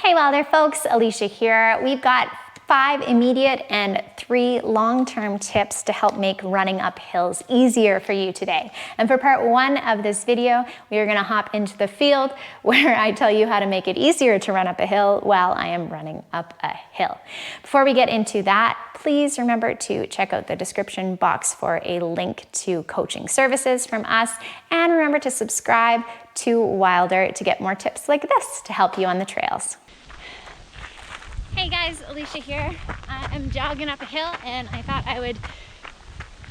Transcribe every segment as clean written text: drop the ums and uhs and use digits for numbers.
Hey Wilder folks, Alicia here. We've got 5 immediate and 3 long-term tips to help make running up hills easier for you today. And for part 1 of this video, we are gonna hop into the field where I tell you how to make it easier to run up a hill while I am running up a hill. Before we get into that, please remember to check out the description box for a link to coaching services from us, and remember to subscribe to Wilder to get more tips like this to help you on the trails. Hey guys, Alicia here. I'm jogging up a hill and I thought I would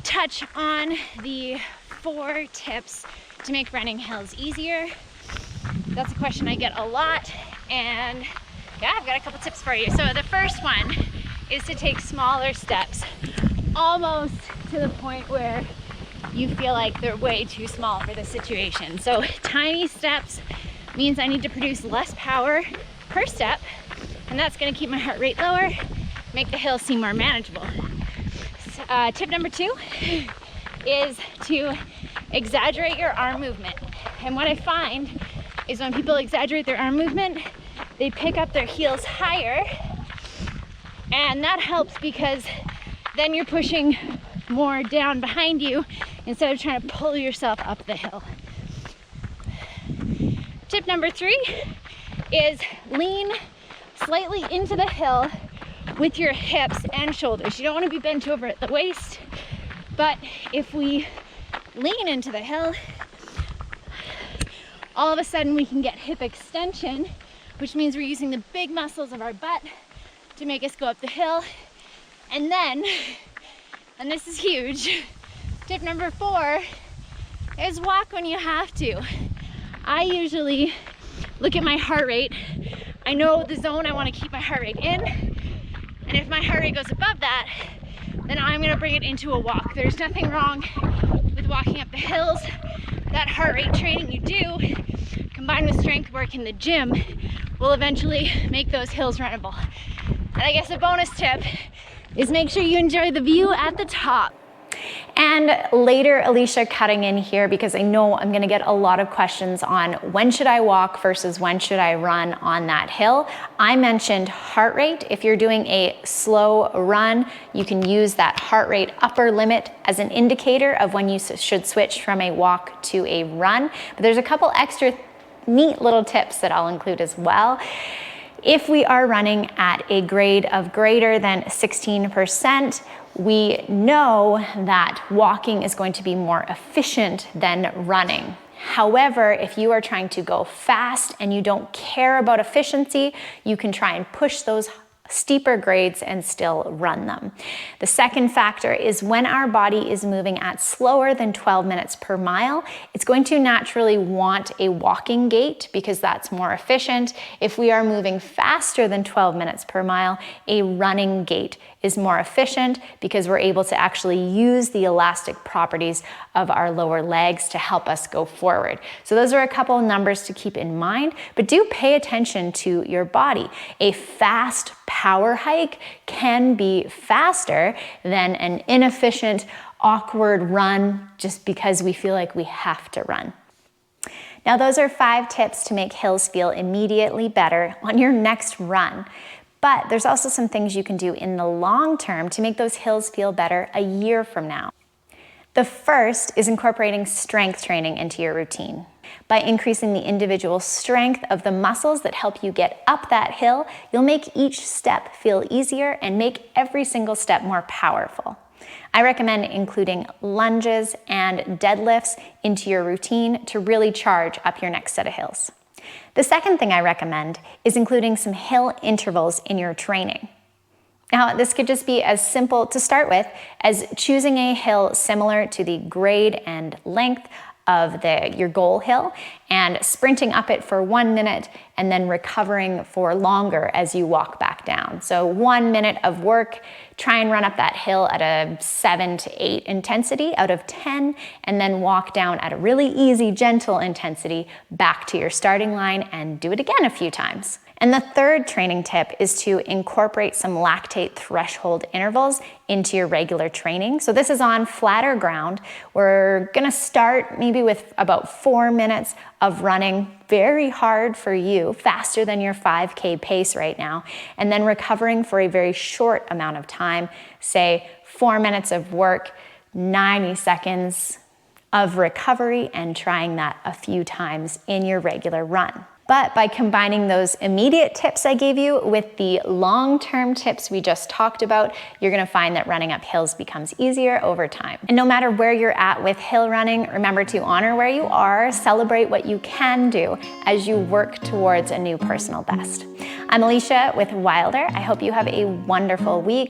touch on the 4 tips to make running hills easier. That's a question I get a lot, and yeah, I've got a couple tips for you. So the first one is to take smaller steps, almost to the point where you feel like they're way too small for the situation. So tiny steps means I need to produce less power per step, and that's going to keep my heart rate lower, make the hill seem more manageable. Tip number 2 is to exaggerate your arm movement. And what I find is when people exaggerate their arm movement, they pick up their heels higher, and that helps because then you're pushing more down behind you instead of trying to pull yourself up the hill. Tip number 3 is lean slightly into the hill with your hips and shoulders. You don't want to be bent over at the waist, but if we lean into the hill, all of a sudden we can get hip extension, which means we're using the big muscles of our butt to make us go up the hill. And then, and this is huge, tip number 4 is walk when you have to. I usually look at my heart rate. I know the zone I want to keep my heart rate in, and if my heart rate goes above that, then I'm going to bring it into a walk. There's nothing wrong with walking up the hills. That heart rate training you do, combined with strength work in the gym, will eventually make those hills runnable. And I guess a bonus tip is make sure you enjoy the view at the top. And later, Alicia cutting in here because I know I'm gonna get a lot of questions on when should I walk versus when should I run on that hill. I mentioned heart rate. If you're doing a slow run, you can use that heart rate upper limit as an indicator of when you should switch from a walk to a run. But there's a couple extra neat little tips that I'll include as well. If we are running at a grade of greater than 16%, we know that walking is going to be more efficient than running. However, if you are trying to go fast and you don't care about efficiency, you can try and push those steeper grades and still run them. The second factor is when our body is moving at slower than 12 minutes per mile, it's going to naturally want a walking gait because that's more efficient. If we are moving faster than 12 minutes per mile, a running gait is more efficient because we're able to actually use the elastic properties of our lower legs to help us go forward. So those are a couple of numbers to keep in mind, but do pay attention to your body. A fast power hike can be faster than an inefficient, awkward run just because we feel like we have to run. Now, those are 5 tips to make hills feel immediately better on your next run. But there's also some things you can do in the long term to make those hills feel better a year from now. The first is incorporating strength training into your routine. By increasing the individual strength of the muscles that help you get up that hill, you'll make each step feel easier and make every single step more powerful. I recommend including lunges and deadlifts into your routine to really charge up your next set of hills. The second thing I recommend is including some hill intervals in your training. Now, this could just be as simple to start with as choosing a hill similar to the grade and length of your goal hill and sprinting up it for 1 minute and then recovering for longer as you walk back down. So 1 minute of work, try and run up that hill at a 7 to 8 intensity out of 10, and then walk down at a really easy, gentle intensity back to your starting line and do it again a few times. And the third training tip is to incorporate some lactate threshold intervals into your regular training. So this is on flatter ground. We're gonna start maybe with about 4 minutes of running very hard for you, faster than your 5K pace right now, and then recovering for a very short amount of time, say 4 minutes of work, 90 seconds of recovery, and trying that a few times in your regular run. But by combining those immediate tips I gave you with the long-term tips we just talked about, you're gonna find that running up hills becomes easier over time. And no matter where you're at with hill running, remember to honor where you are, celebrate what you can do as you work towards a new personal best. I'm Alicia with Wilder. I hope you have a wonderful week.